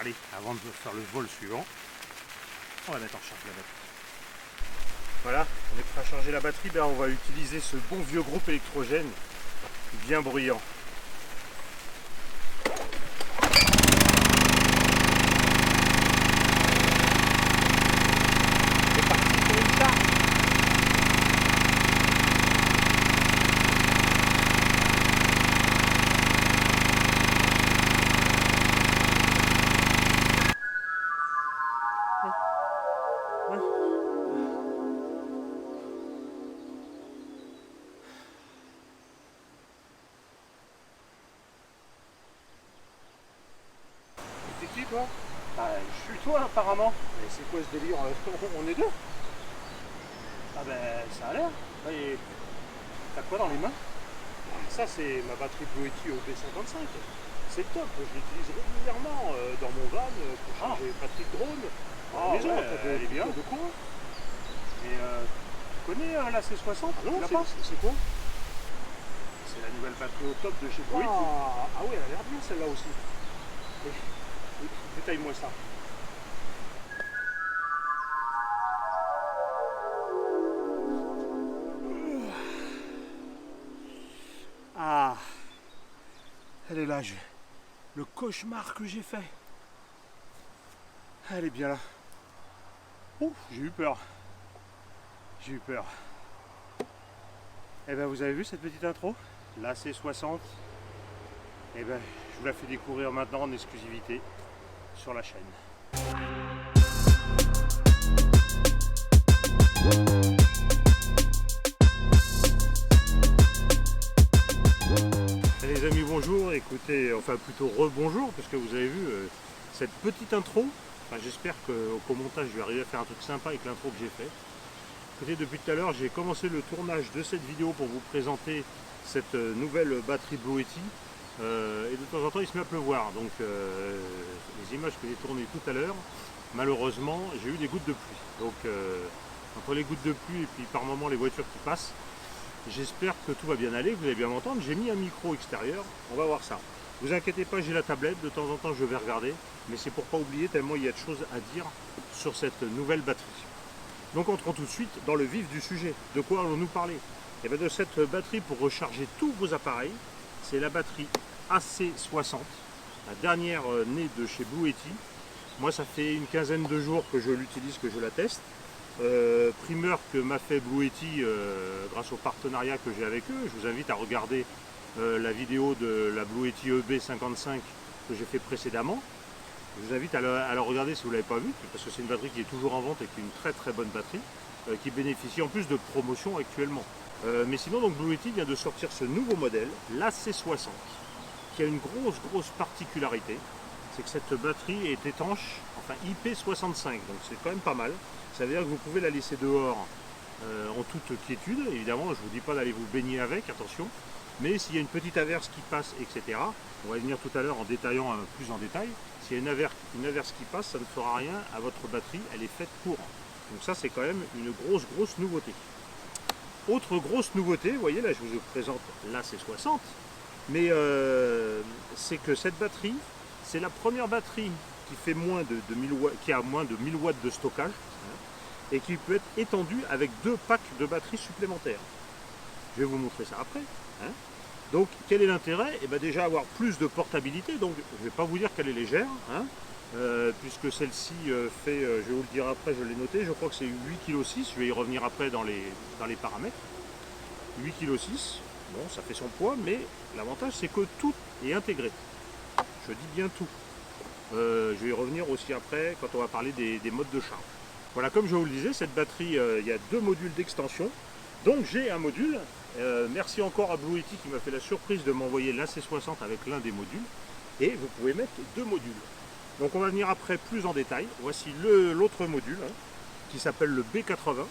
Allez, avant de faire le vol suivant, on va mettre en charge la batterie. Voilà, on est prêt à charger la batterie, ben on va utiliser ce bon vieux groupe électrogène bien bruyant. C'est parti pour une charge. T'es qui toi? Bah, je suis toi apparemment. Mais c'est quoi ce délire? On est deux? Ah ben ça a l'air. Et t'as quoi dans les mains? Ça c'est ma batterie Blue Yeti OB55. C'est top, je l'utilise régulièrement dans mon van pour charger les batteries de drone. Ah Mais ouais, elle est bien. De courant. Et tu connais la C60? Non, Tu l'as pas? c'est quoi? C'est la nouvelle batterie au top de chez Blue Yeti. Ah ouais, elle a l'air bien celle-là aussi. Détaille-moi ça. Ah, elle est là, le cauchemar que j'ai fait. Elle est bien là. Ouh, j'ai eu peur. J'ai eu peur. Eh bien, vous avez vu cette petite intro? La C60. Eh bien, je vous la fais découvrir maintenant en exclusivité sur la chaîne. Les amis, bonjour. Écoutez, enfin plutôt rebonjour, parce que vous avez vu cette petite intro. Enfin, j'espère qu'au montage, je vais arriver à faire un truc sympa avec l'intro que j'ai fait. Écoutez, depuis tout à l'heure, j'ai commencé le tournage de cette vidéo pour vous présenter cette nouvelle batterie Blue Yeti. Et de temps en temps, il se met à pleuvoir. Donc, les images que j'ai tournées tout à l'heure, malheureusement, j'ai eu des gouttes de pluie. Donc, entre les gouttes de pluie et puis par moments les voitures qui passent, j'espère que tout va bien aller, que vous allez bien m'entendre. J'ai mis un micro extérieur, on va voir ça. Vous inquiétez pas, j'ai la tablette, de temps en temps je vais regarder, mais c'est pour pas oublier tellement il y a de choses à dire sur cette nouvelle batterie. Donc entrons tout de suite dans le vif du sujet. De quoi allons-nous parler? Et bien de cette batterie pour recharger tous vos appareils. C'est la batterie AC60, la dernière née de chez Blue Yeti. Moi ça fait une quinzaine de jours que je l'utilise, que je la teste. Primeur que m'a fait Blue Yeti grâce au partenariat que j'ai avec eux. Je vous invite à regarder la vidéo de la Blue Yeti EB55 que j'ai fait précédemment. Je vous invite à la regarder si vous ne l'avez pas vue, parce que c'est une batterie qui est toujours en vente et qui est une très très bonne batterie, qui bénéficie en plus de promotion actuellement. Mais sinon, donc Blue Yeti vient de sortir ce nouveau modèle, l'AC60, qui a une grosse particularité, c'est que cette batterie est étanche, enfin IP65, donc c'est quand même pas mal. Ça veut dire que vous pouvez la laisser dehors en toute quiétude. Évidemment, je ne vous dis pas d'aller vous baigner avec, attention. Mais s'il y a une petite averse qui passe, etc., on va y venir tout à l'heure en détaillant plus en détail. S'il y a une averse qui passe, ça ne fera rien à votre batterie, elle est faite pour. Donc ça, c'est quand même une grosse nouveauté. Autre grosse nouveauté, vous voyez, là je vous présente la C60, mais c'est que cette batterie, c'est la première batterie qui fait moins de 1000 watts, qui a moins de 1000 watts de stockage, et qui peut être étendue avec 2 packs de batteries supplémentaires. Je vais vous montrer ça après. Donc quel est l'intérêt? Et bien déjà avoir plus de portabilité, donc je ne vais pas vous dire qu'elle est légère, puisque celle-ci fait, je vais vous le dire après, je l'ai noté, je crois que c'est 8,6 kg, je vais y revenir après dans les paramètres. 8,6 kg, bon ça fait son poids, mais l'avantage c'est que tout est intégré. Je dis bien tout. Je vais y revenir aussi après quand on va parler des modes de charge. Voilà, comme je vous le disais, cette batterie, il y a 2 modules d'extension. Donc j'ai un module. Merci encore à Blue Yeti qui m'a fait la surprise de m'envoyer l'AC60 avec l'un des modules. Et vous pouvez mettre 2 modules. Donc on va venir après plus en détail. Voici l'autre module qui s'appelle le B80.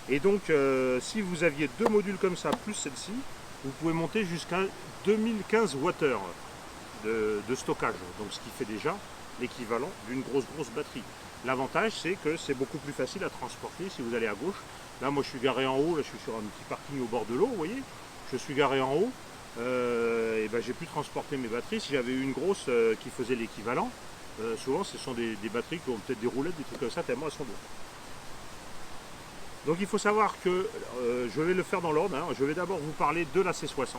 Et donc si vous aviez 2 modules comme ça plus celle-ci, vous pouvez monter jusqu'à 2015 Wh de stockage. Donc ce qui fait déjà l'équivalent d'une grosse batterie. L'avantage c'est que c'est beaucoup plus facile à transporter si vous allez à gauche. Là moi je suis garé en haut, là je suis sur un petit parking au bord de l'eau, vous voyez. Je suis garé en haut, et ben j'ai pu transporter mes batteries. Si j'avais eu une grosse qui faisait l'équivalent, Souvent ce sont des batteries qui ont peut-être des roulettes, des trucs comme ça, tellement elles sont lourdes. Donc il faut savoir que je vais le faire dans l'ordre, hein. Je vais d'abord vous parler de la C60.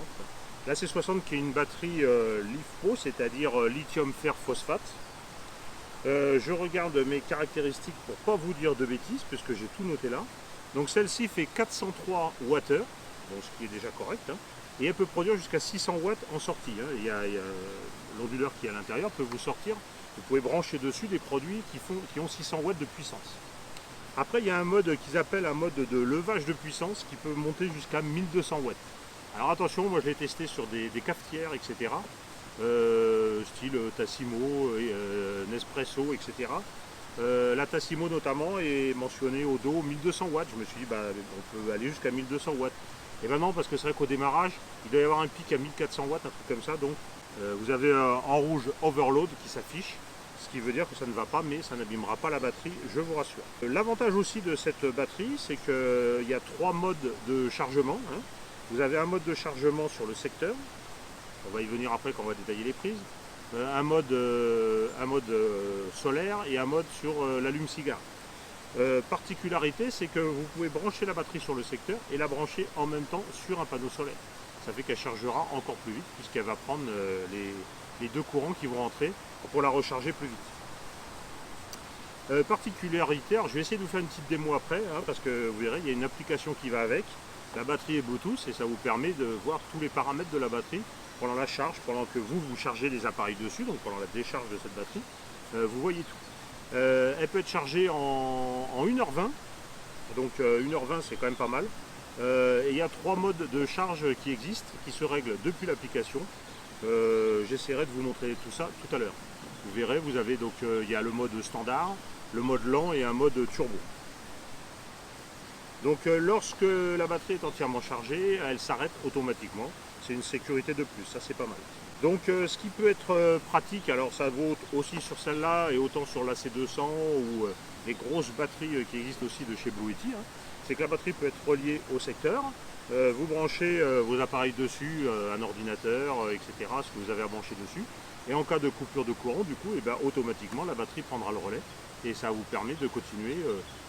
La C60 qui est une batterie LiFePO, c'est-à-dire lithium fer phosphate. Je regarde mes caractéristiques pour ne pas vous dire de bêtises, puisque j'ai tout noté là. Donc celle-ci fait 403 Wh, donc ce qui est déjà correct, hein, et elle peut produire jusqu'à 600 watts en sortie. Hein. Il y a l'onduleur qui est à l'intérieur peut vous sortir, vous pouvez brancher dessus des produits qui ont 600 watts de puissance. Après, il y a un mode qu'ils appellent un mode de levage de puissance qui peut monter jusqu'à 1200 watts. Alors attention, moi je l'ai testé sur des cafetières, etc. Style Tassimo, Nespresso, etc. La Tassimo notamment est mentionnée au dos 1200 watts. Je me suis dit, bah, on peut aller jusqu'à 1200 watts. Et ben non, parce que c'est vrai qu'au démarrage, il doit y avoir un pic à 1400 watts, un truc comme ça. Donc vous avez en rouge Overload qui s'affiche. Ce qui veut dire que ça ne va pas, mais ça n'abîmera pas la batterie, je vous rassure. L'avantage aussi de cette batterie, c'est qu'il y a 3 modes de chargement. Hein. Vous avez un mode de chargement sur le secteur, on va y venir après quand on va détailler les prises, un mode solaire et un mode sur l'allume-cigare. Particularité, c'est que vous pouvez brancher la batterie sur le secteur et la brancher en même temps sur un panneau solaire. Ça fait qu'elle chargera encore plus vite puisqu'elle va prendre les 2 courants qui vont rentrer pour la recharger plus vite. Particularité, alors je vais essayer de vous faire une petite démo après, hein, parce que vous verrez, il y a une application qui va avec. La batterie est Bluetooth et ça vous permet de voir tous les paramètres de la batterie pendant la charge, pendant que vous chargez les appareils dessus, donc pendant la décharge de cette batterie, vous voyez tout. Elle peut être chargée en 1h20, donc 1h20 c'est quand même pas mal. Et il y a 3 modes de charge qui existent, qui se règlent depuis l'application. J'essaierai de vous montrer tout ça tout à l'heure. Vous verrez, vous avez donc il y a le mode standard, le mode lent et un mode turbo. Donc lorsque la batterie est entièrement chargée, elle s'arrête automatiquement. C'est une sécurité de plus, ça c'est pas mal. Donc ce qui peut être pratique, alors ça vaut aussi sur celle-là et autant sur la C200 ou les grosses batteries qui existent aussi de chez Blue Yeti, hein, c'est que la batterie peut être reliée au secteur. Vous branchez vos appareils dessus, un ordinateur, etc., ce que vous avez à brancher dessus. Et en cas de coupure de courant, du coup, automatiquement la batterie prendra le relais et ça vous permet de continuer.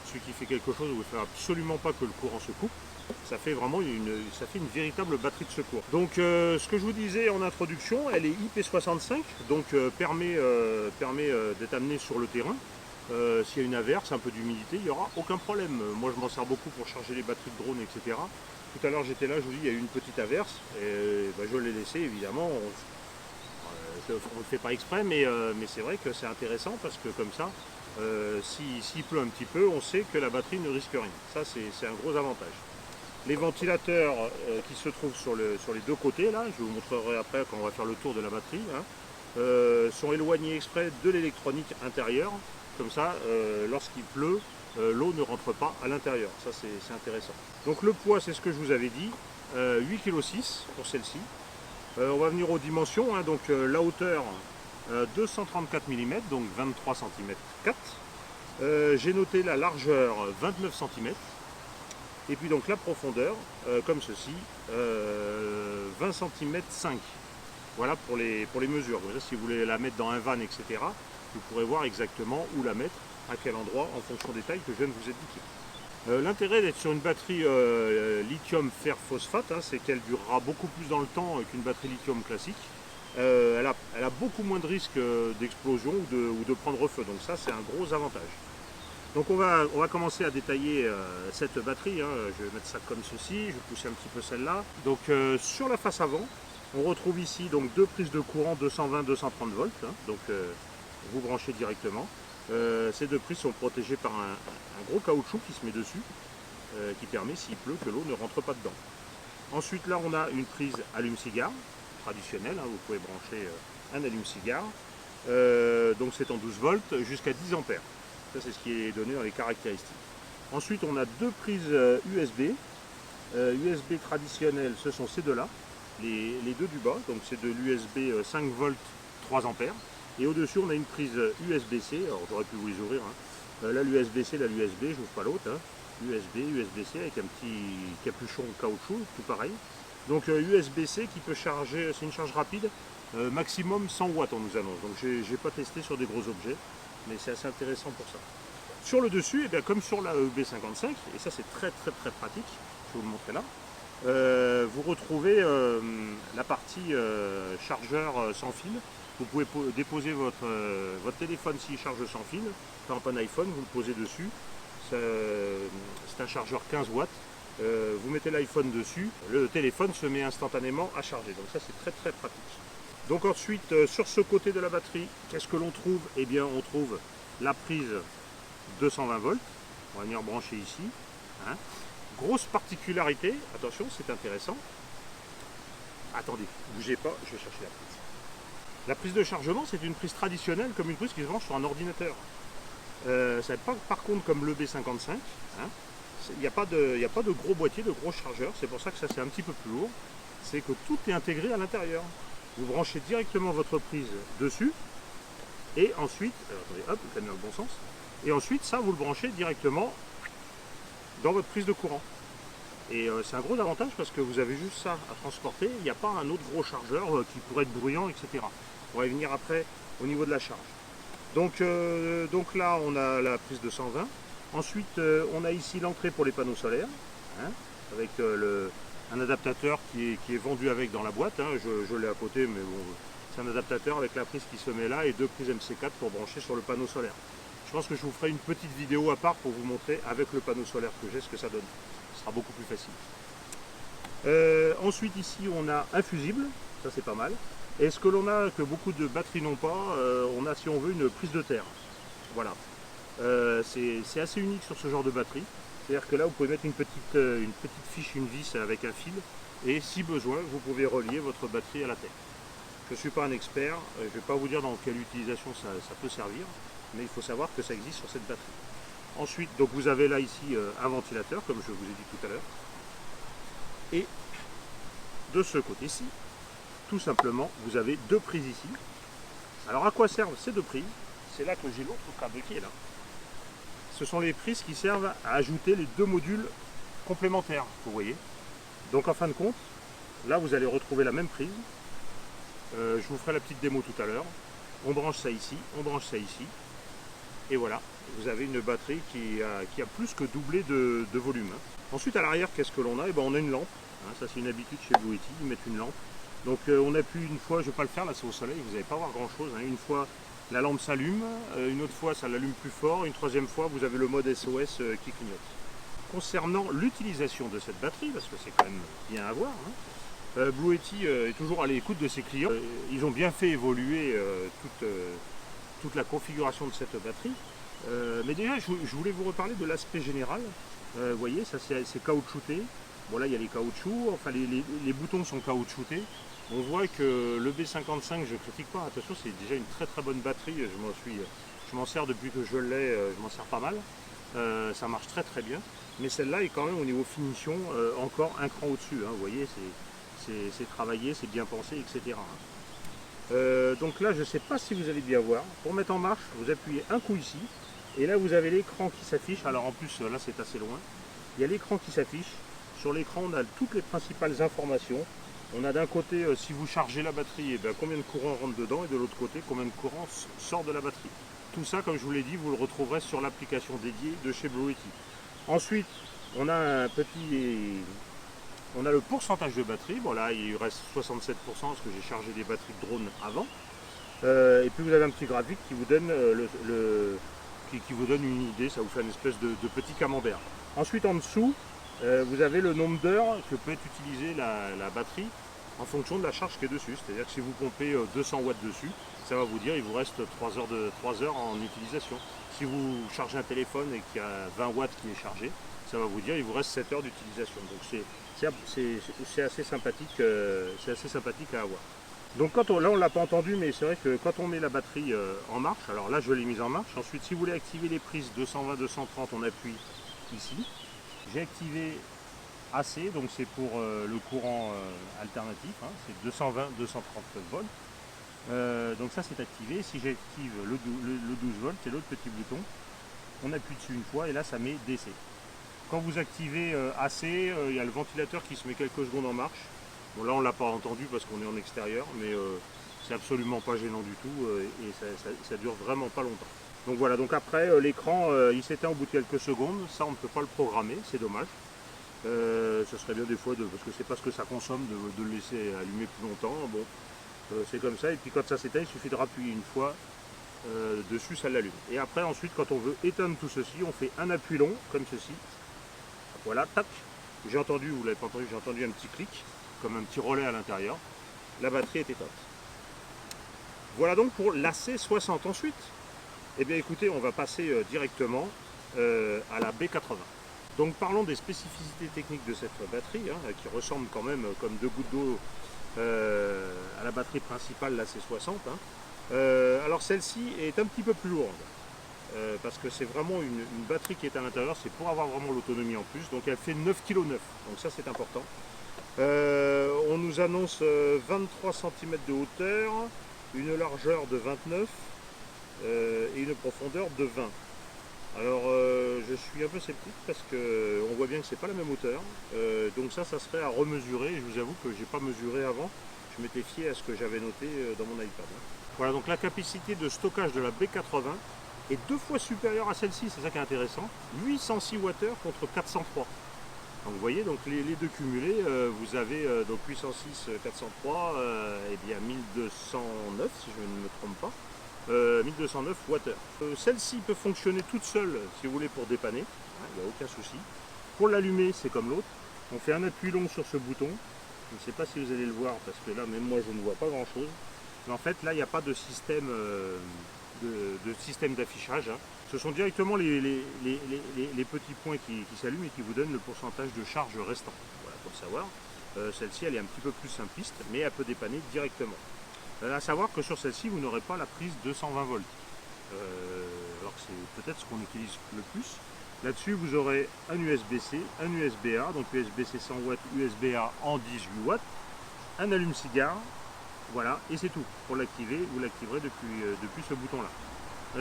Celui qui fait quelque chose, vous ne faites absolument pas que le courant se coupe. Ça fait vraiment une véritable batterie de secours. Donc ce que je vous disais en introduction, elle est IP65, donc permet d'être amené sur le terrain. S'il y a une averse, un peu d'humidité, il n'y aura aucun problème. Moi je m'en sers beaucoup pour charger les batteries de drone, etc. Tout à l'heure j'étais là, je vous dis, il y a eu une petite averse, et je l'ai laissé évidemment. On ne le fait pas exprès, mais c'est vrai que c'est intéressant parce que comme ça, s'il pleut un petit peu, on sait que la batterie ne risque rien. Ça c'est un gros avantage. Les ventilateurs qui se trouvent sur les 2 côtés, là, je vous montrerai après quand on va faire le tour de la batterie, hein, sont éloignés exprès de l'électronique intérieure. Comme ça, lorsqu'il pleut, l'eau ne rentre pas à l'intérieur. Ça, c'est intéressant. Donc le poids, c'est ce que je vous avais dit, 8,6 kg pour celle-ci. On va venir aux dimensions. Hein, donc la hauteur, 234 mm, donc 23 cm 4. J'ai noté la largeur, 29 cm. Et puis donc la profondeur, comme ceci, 20 cm 5. Voilà pour les mesures. Comme ça, si vous voulez la mettre dans un van, etc., vous pourrez voir exactement où la mettre, à quel endroit, en fonction des tailles que je viens de vous indiquer. L'intérêt d'être sur une batterie lithium fer phosphate, hein, c'est qu'elle durera beaucoup plus dans le temps qu'une batterie lithium classique. Elle a beaucoup moins de risques d'explosion ou de prendre feu. Donc ça, c'est un gros avantage. Donc on va commencer à détailler cette batterie, hein. Je vais mettre ça comme ceci, je vais pousser un petit peu celle-là. Donc sur la face avant, on retrouve ici donc 2 prises de courant 220-230 volts, hein. Donc vous branchez directement. Ces 2 prises sont protégées par un gros caoutchouc qui se met dessus, qui permet s'il pleut que l'eau ne rentre pas dedans. Ensuite là on a une prise allume-cigare, traditionnelle, hein. Vous pouvez brancher un allume-cigare. Donc c'est en 12 volts jusqu'à 10 ampères. Ça, c'est ce qui est donné dans les caractéristiques. Ensuite, on a 2 prises USB. USB traditionnelles, ce sont ces 2-là, les 2 du bas. Donc, c'est de l'USB 5 volts 3 ampères. Et au-dessus, on a une prise USB-C. Alors, j'aurais pu vous les ouvrir. Hein. Là, l'USB-C, là, l'USB, je n'ouvre pas l'autre. Hein. USB, USB-C avec un petit capuchon caoutchouc, tout pareil. Donc, USB-C qui peut charger, c'est une charge rapide. maximum 100 watts on nous annonce. Donc j'ai pas testé sur des gros objets, mais c'est assez intéressant pour ça. Sur le dessus, et bien, comme sur la EB55, et ça c'est très pratique, je vais vous le montrer là, vous retrouvez la partie chargeur sans fil. Vous pouvez déposer votre téléphone s'il charge sans fil, par exemple un iPhone, vous le posez dessus, c'est un chargeur 15 watts, vous mettez l'iPhone dessus, le téléphone se met instantanément à charger, donc ça c'est très pratique. Donc ensuite, sur ce côté de la batterie, qu'est-ce que l'on trouve? Eh bien on trouve la prise 220 volts, on va venir brancher ici. Hein. Grosse particularité, attention c'est intéressant, attendez, bougez pas, je vais chercher la prise. La prise de chargement c'est une prise traditionnelle comme une prise qui se branche sur un ordinateur. Ça n'est pas par contre comme le B55, hein. Il n'y a pas de gros boîtier, de gros chargeurs, c'est pour ça que ça c'est un petit peu plus lourd, c'est que tout est intégré à l'intérieur. Vous branchez directement votre prise dessus, et ensuite, attendez, hop, vous faites dans le bon sens, et ensuite ça vous le branchez directement dans votre prise de courant. Et c'est un gros avantage parce que vous avez juste ça à transporter, il n'y a pas un autre gros chargeur qui pourrait être bruyant, etc. On va y venir après au niveau de la charge. Donc là on a la prise de 120. Ensuite on a ici l'entrée pour les panneaux solaires, hein, avec un adaptateur qui est vendu avec dans la boîte, hein. Je l'ai à côté, mais bon, c'est un adaptateur avec la prise qui se met là et deux prises MC4 pour brancher sur le panneau solaire. Je pense que je vous ferai une petite vidéo à part pour vous montrer avec le panneau solaire que j'ai ce que ça donne. Ce sera beaucoup plus facile. Ensuite ici on a un fusible, ça c'est pas mal. Et ce que l'on a, que beaucoup de batteries n'ont pas, on a si on veut une prise de terre. Voilà. C'est assez unique sur ce genre de batterie. C'est-à-dire que là vous pouvez mettre une petite fiche, une vis avec un fil. Et si besoin, vous pouvez relier votre batterie à la terre. Je ne suis pas un expert, je ne vais pas vous dire dans quelle utilisation ça peut servir. Mais il faut savoir que ça existe sur cette batterie. Ensuite, donc vous avez là ici un ventilateur, comme je vous ai dit tout à l'heure. Et de ce côté-ci, tout simplement, vous avez deux prises ici. Alors à quoi servent ces deux prises? C'est là que j'ai l'autre câble qui est là. Ce sont les prises qui servent à ajouter les deux modules complémentaires, vous voyez. Donc en fin de compte, là vous allez retrouver la même prise. Je vous ferai la petite démo tout à l'heure. On branche ça ici, on branche ça ici. Et voilà, vous avez une batterie qui a plus que doublé de volume. Ensuite à l'arrière, qu'est-ce que l'on a? On a une lampe, hein, ça c'est une habitude chez Bluetti, ils mettent une lampe. Donc on appuie une fois, je ne vais pas le faire, là c'est au soleil, vous n'allez pas voir grand chose. Hein. Une fois la lampe s'allume, une autre fois ça l'allume plus fort, une troisième fois vous avez le mode SOS qui clignote. Concernant l'utilisation de cette batterie, parce que c'est quand même bien à voir, hein, Bluetti est toujours à l'écoute de ses clients. Ils ont bien fait évoluer toute la configuration de cette batterie. Mais déjà, je voulais vous reparler de l'aspect général. Vous voyez, ça c'est caoutchouté. Bon là, il y a les caoutchoucs, enfin les boutons sont caoutchoutés. On voit que le B55, je ne critique pas, attention, c'est déjà une très bonne batterie. Je m'en sers depuis que je l'ai, je m'en sers pas mal. Ça marche très bien. Mais celle-là est quand même au niveau finition encore un cran au-dessus. Hein, vous voyez, c'est travaillé, c'est bien pensé, etc. Donc là, je ne sais pas si vous allez bien voir. Pour mettre en marche, vous appuyez un coup ici. Et là, vous avez l'écran qui s'affiche. Alors en plus, là, c'est assez loin. Il y a l'écran qui s'affiche. Sur l'écran, on a toutes les principales informations. On a d'un côté, si vous chargez la batterie, et bien, combien de courant rentre dedans. Et de l'autre côté, combien de courant sort de la batterie. Tout ça, comme je vous l'ai dit, vous le retrouverez sur l'application dédiée de chez Bluetti. Ensuite, on a le pourcentage de batterie. Bon là, il reste 67% parce que j'ai chargé des batteries de drone avant. Et puis vous avez un petit graphique qui vous donne qui vous donne une idée, ça vous fait une espèce de petit camembert. Ensuite en dessous, vous avez le nombre d'heures que peut être utilisée la batterie en fonction de la charge qui est dessus. C'est-à-dire que si vous pompez 200 watts dessus, ça va vous dire il vous reste 3 heures en utilisation. Si vous chargez un téléphone et qu'il y a 20 watts qui est chargé, ça va vous dire il vous reste 7 heures d'utilisation. Donc c'est assez sympathique, à avoir. Donc là on ne l'a pas entendu, mais c'est vrai que quand on met la batterie en marche, alors là je l'ai mise en marche. Ensuite si vous voulez activer les prises 220-230, on appuie ici. J'ai activé AC, donc c'est pour le courant alternatif, hein, c'est 220-230 volts. Donc ça c'est activé. Si j'active le 12 volts, c'est l'autre petit bouton. On appuie dessus une fois et là ça met DC. Quand vous activez AC, il y a le ventilateur qui se met quelques secondes en marche. Bon là on ne l'a pas entendu parce qu'on est en extérieur, mais C'est absolument pas gênant du tout et ça dure vraiment pas longtemps. Donc voilà, donc après l'écran il s'éteint au bout de quelques secondes, ça on ne peut pas le programmer, c'est dommage. Ce serait bien des fois, parce que c'est pas ce que ça consomme de le laisser allumer plus longtemps. Bon, c'est comme ça, et puis quand ça s'éteint, il suffit de rappuyer une fois dessus, ça l'allume. Et après, ensuite, quand on veut éteindre tout ceci, on fait un appui long, comme ceci. Voilà, tac. J'ai entendu, vous l'avez pas entendu, j'ai entendu un petit clic, comme un petit relais à l'intérieur. La batterie est éteinte. Voilà donc pour l'AC60. Ensuite, eh bien écoutez, on va passer directement à la B80. Donc parlons des spécificités techniques de cette batterie, hein, qui ressemble quand même comme deux gouttes d'eau à la batterie principale, la C60. Hein. Alors celle-ci est un petit peu plus lourde, parce que c'est vraiment une batterie qui est à l'intérieur, c'est pour avoir vraiment l'autonomie en plus. Donc elle fait 9,9 kg, donc ça c'est important. On nous annonce 23 cm de hauteur, une largeur de 29 et une profondeur de 20. Alors je suis un peu sceptique parce qu'on voit bien que c'est pas la même hauteur, donc ça serait à remesurer, et je vous avoue que j'ai pas mesuré avant, je m'étais fié à ce que j'avais noté dans mon iPad. Voilà, donc la capacité de stockage de la B80 est 2 fois supérieure à celle-ci, c'est ça qui est intéressant, 806 Wh contre 403. Donc vous voyez, donc les deux cumulés, vous avez donc 806, 403, et bien 1209 si je ne me trompe pas. 1209 Wh. Celle-ci peut fonctionner toute seule si vous voulez pour dépanner, il n'y a aucun souci. Pour l'allumer, c'est comme l'autre, on fait un appui long sur ce bouton. Je ne sais pas si vous allez le voir parce que là même moi je ne vois pas grand chose. Mais en fait là il n'y a pas de système d'affichage. Hein. Ce sont directement les petits points qui s'allument et qui vous donnent le pourcentage de charge restant. Voilà, pour le savoir. Celle-ci elle est un petit peu plus simpliste mais elle peut dépanner directement. À savoir que sur celle-ci, vous n'aurez pas la prise 220 volts. Alors que c'est peut-être ce qu'on utilise le plus. Là-dessus, vous aurez un USB-C, un USB-A, donc USB-C 100 watts, USB-A en 18 watts, un allume-cigare, voilà, et c'est tout. Pour l'activer, vous l'activerez depuis ce bouton-là.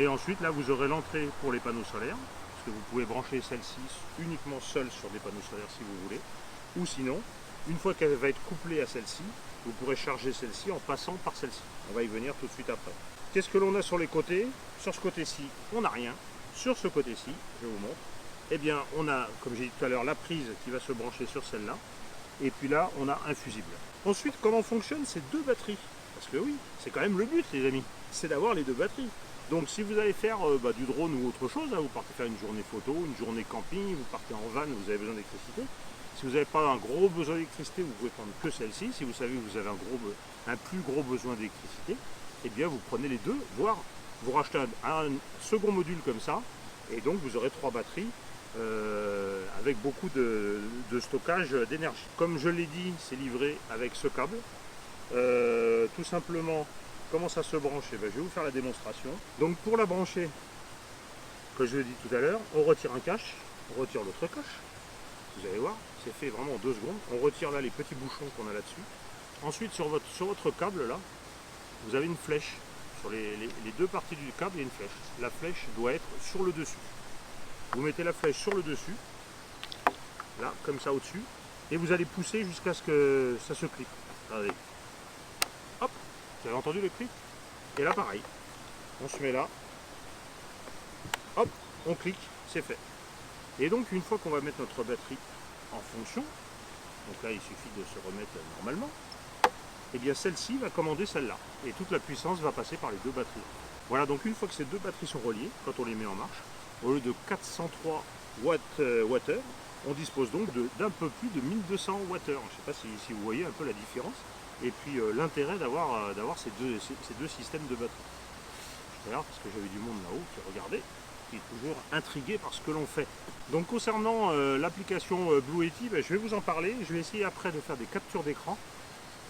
Et ensuite, là, vous aurez l'entrée pour les panneaux solaires, parce que vous pouvez brancher celle-ci uniquement seule sur des panneaux solaires si vous voulez, ou sinon, une fois qu'elle va être couplée à celle-ci, vous pourrez charger celle-ci en passant par celle-ci. On va y venir tout de suite après. Qu'est-ce que l'on a sur les côtés? Sur ce côté-ci, on n'a rien. Sur ce côté-ci, je vous montre, eh bien, on a, comme j'ai dit tout à l'heure, la prise qui va se brancher sur celle-là. Et puis là, on a un fusible. Ensuite, comment fonctionnent ces deux batteries? Parce que oui, c'est quand même le but, les amis, c'est d'avoir les deux batteries. Donc si vous allez faire du drone ou autre chose, hein, vous partez faire une journée photo, une journée camping, vous partez en van, vous avez besoin d'électricité. Si vous n'avez pas un gros besoin d'électricité, vous pouvez prendre que celle-ci. Si vous savez que vous avez un plus gros besoin d'électricité, eh bien vous prenez les deux, voire vous rachetez un second module comme ça, et donc vous aurez 3 batteries avec beaucoup de stockage d'énergie. Comme je l'ai dit, c'est livré avec ce câble. Tout simplement, comment ça se branche? Je vais vous faire la démonstration. Donc pour la brancher, comme je l'ai dit tout à l'heure, on retire un cache, on retire l'autre cache. Vous allez voir, c'est fait vraiment en 2 secondes. On retire là les petits bouchons qu'on a là-dessus. Ensuite, sur votre câble là, vous avez une flèche. Sur les 2 parties du câble, il y a une flèche. La flèche doit être sur le dessus. Vous mettez la flèche sur le dessus, là, comme ça au-dessus, et vous allez pousser jusqu'à ce que ça se clique. Regardez. Hop, vous avez entendu le clic? Et là, pareil. On se met là. Hop, on clique, c'est fait. Et donc une fois qu'on va mettre notre batterie en fonction, donc là il suffit de se remettre normalement, et bien celle-ci va commander celle-là. Et toute la puissance va passer par les 2 batteries. Voilà, donc une fois que ces 2 batteries sont reliées, quand on les met en marche, au lieu de 403 Wh, on dispose donc d'un peu plus de 1200 Wh. Je ne sais pas si vous voyez un peu la différence. Et puis l'intérêt d'avoir ces deux systèmes de batterie. D'ailleurs, parce que j'avais du monde là-haut qui regardait, qui est toujours intrigué par ce que l'on fait. Donc concernant l'application Blue Yeti, je vais vous en parler. Je vais essayer après de faire des captures d'écran.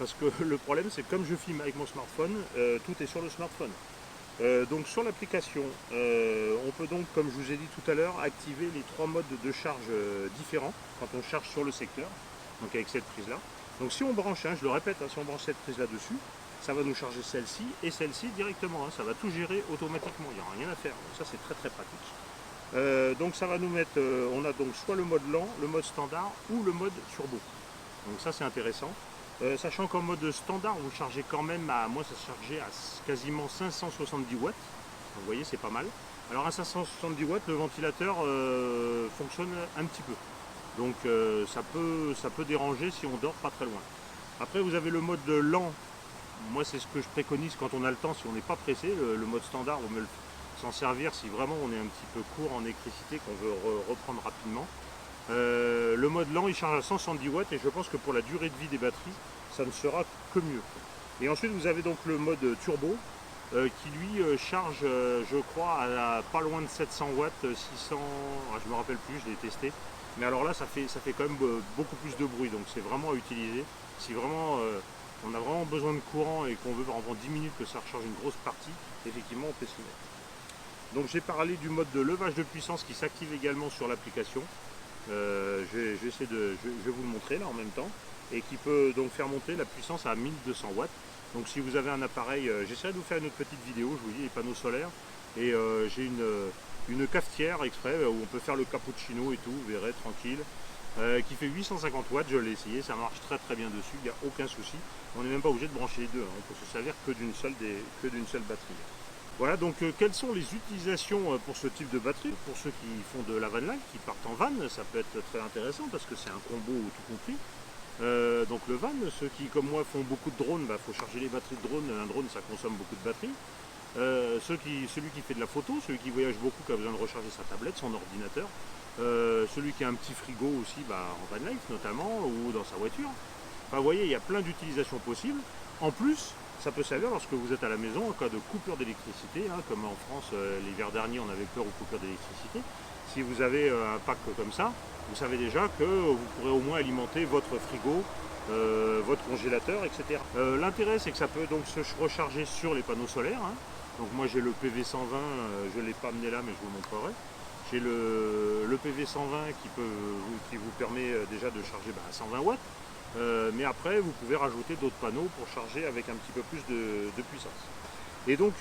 Parce que le problème, c'est que comme je filme avec mon smartphone, tout est sur le smartphone. Donc sur l'application, on peut donc, comme je vous ai dit tout à l'heure, activer les 3 modes de charge différents quand on charge sur le secteur, donc avec cette prise-là. Donc si on branche, je le répète, si on branche cette prise-là dessus, ça va nous charger celle-ci et celle-ci directement. Ça va tout gérer automatiquement, il n'y aura rien à faire. Donc ça c'est très très pratique. Donc ça va nous mettre, on a donc soit le mode lent, le mode standard ou le mode turbo. Donc ça c'est intéressant. Sachant qu'en mode standard, vous chargez quand même à, moi ça chargeait à quasiment 570 watts. Vous voyez, c'est pas mal. Alors à 570 watts, le ventilateur fonctionne un petit peu. Donc ça peut déranger si on dort pas très loin. Après, vous avez le mode lent. Moi, c'est ce que je préconise quand on a le temps, si on n'est pas pressé. Le mode standard, on peut s'en servir si vraiment on est un petit peu court en électricité, qu'on veut reprendre rapidement. Le mode lent, il charge à 170 watts et je pense que pour la durée de vie des batteries, ça ne sera que mieux. Et ensuite, vous avez donc le mode turbo qui lui charge, je crois, à pas loin de 700 watts, 600, je me rappelle plus, je l'ai testé. Mais alors là, ça fait quand même beaucoup plus de bruit, donc c'est vraiment à utiliser. Si vraiment on a vraiment besoin de courant et qu'on veut vraiment 10 minutes que ça recharge une grosse partie, effectivement, on peut s'y mettre. Donc j'ai parlé du mode de levage de puissance qui s'active également sur l'application. Je vais vous le montrer là en même temps, et qui peut donc faire monter la puissance à 1200 watts. Donc si vous avez un appareil, j'essaierai de vous faire une autre petite vidéo, je vous dis les panneaux solaires, et j'ai une cafetière exprès où on peut faire le cappuccino et tout, vous verrez, tranquille, qui fait 850 watts, je l'ai essayé, ça marche très très bien dessus, il n'y a aucun souci. On n'est même pas obligé de brancher les deux, hein. On peut se servir que d'une seule batterie. Voilà, donc quelles sont les utilisations pour ce type de batterie? Pour ceux qui font de la van life, qui partent en van, ça peut être très intéressant parce que c'est un combo tout compris. Donc le van, ceux qui comme moi font beaucoup de drones, faut charger les batteries de drone. Un drone, ça consomme beaucoup de batterie. Celui qui fait de la photo, celui qui voyage beaucoup, qui a besoin de recharger sa tablette, son ordinateur. Celui qui a un petit frigo aussi, en van life notamment, ou dans sa voiture. Enfin, vous voyez, il y a plein d'utilisations possibles. En plus, ça peut servir lorsque vous êtes à la maison en cas de coupure d'électricité, hein, comme en France l'hiver dernier on avait peur aux coupures d'électricité. Si vous avez un pack comme ça, vous savez déjà que vous pourrez au moins alimenter votre frigo, votre congélateur, etc. L'intérêt c'est que ça peut donc se recharger sur les panneaux solaires, hein. Donc moi j'ai le PV120, je ne l'ai pas amené là mais je vous le montrerai. J'ai le PV120 qui vous permet déjà de charger à 120 watts. Mais après vous pouvez rajouter d'autres panneaux pour charger avec un petit peu plus de puissance. Et donc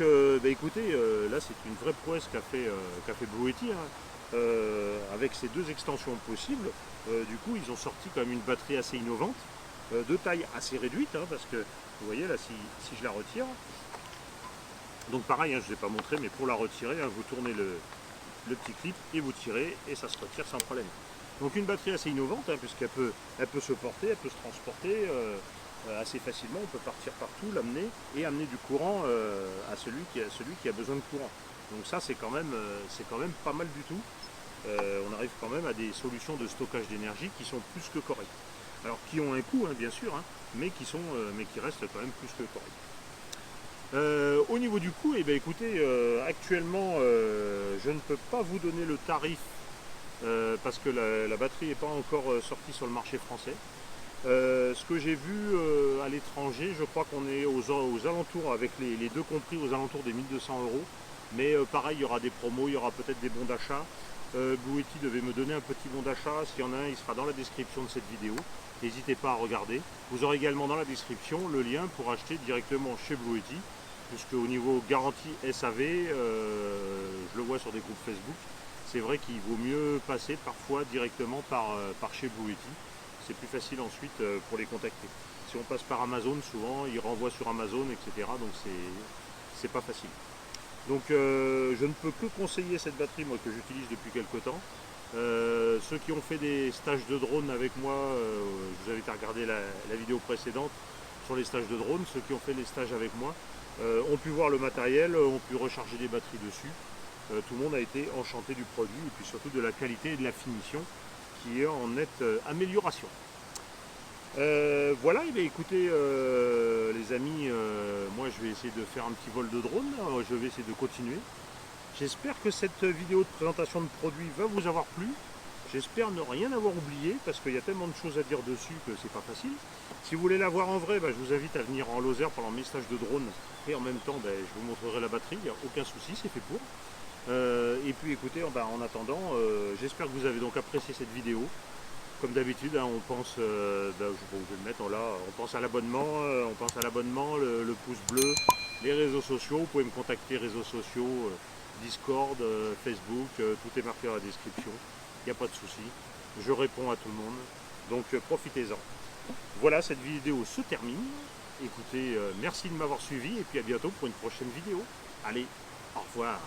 écoutez, là c'est une vraie prouesse qu'a fait Blue Yeti, hein. Avec ces deux extensions possibles. Du coup ils ont sorti quand même une batterie assez innovante, de taille assez réduite, hein, parce que vous voyez là si je la retire, donc pareil, hein, je ne vous ai pas montré, mais pour la retirer, hein, vous tournez le petit clip et vous tirez et ça se retire sans problème. Donc une batterie assez innovante, hein, puisqu'elle peut se porter, elle peut se transporter assez facilement, on peut partir partout, l'amener et amener du courant à celui qui a besoin de courant. Donc ça c'est quand même pas mal du tout. On arrive quand même à des solutions de stockage d'énergie qui sont plus que correctes. Alors qui ont un coût, hein, bien sûr, hein, mais qui restent quand même plus que corrects. Au niveau du coût, écoutez, actuellement je ne peux pas vous donner le tarif parce que la batterie n'est pas encore sortie sur le marché français. Ce que j'ai vu à l'étranger, je crois qu'on est aux alentours, avec les deux compris, aux alentours des 1200 €. Mais pareil, il y aura des promos, il y aura peut-être des bons d'achat. Blue Yeti devait me donner un petit bon d'achat. S'il y en a un, il sera dans la description de cette vidéo. N'hésitez pas à regarder. Vous aurez également dans la description le lien pour acheter directement chez Blue Yeti, puisque au niveau garantie SAV, je le vois sur des groupes Facebook, c'est vrai qu'il vaut mieux passer parfois directement par chez Blue Yeti. C'est plus facile ensuite pour les contacter. Si on passe par Amazon, souvent ils renvoient sur Amazon, etc. Donc c'est pas facile. Donc je ne peux que conseiller cette batterie, moi, que j'utilise depuis quelques temps. Ceux qui ont fait des stages de drone avec moi, je vous invite à regarder la vidéo précédente sur les stages de drone. Ceux qui ont fait les stages avec moi ont pu voir le matériel, ont pu recharger des batteries dessus. Tout le monde a été enchanté du produit et puis surtout de la qualité et de la finition qui est en nette amélioration. Voilà, écoutez les amis, moi je vais essayer de faire un petit vol de drone, je vais essayer de continuer. J'espère que cette vidéo de présentation de produit va vous avoir plu. J'espère ne rien avoir oublié parce qu'il y a tellement de choses à dire dessus que c'est pas facile. Si vous voulez la voir en vrai, je vous invite à venir en Lozère pendant mes stages de drone et en même temps je vous montrerai la batterie, il n'y a aucun souci, c'est fait pour. Et puis écoutez, en attendant, j'espère que vous avez donc apprécié cette vidéo. Comme d'habitude, hein, on pense, je vais le mettre là, on pense à l'abonnement, le pouce bleu, les réseaux sociaux. Vous pouvez me contacter, réseaux sociaux, Discord, Facebook, tout est marqué dans la description. Il n'y a pas de souci. Je réponds à tout le monde, donc profitez-en. Voilà, cette vidéo se termine. Écoutez, merci de m'avoir suivi et puis à bientôt pour une prochaine vidéo. Allez, au revoir.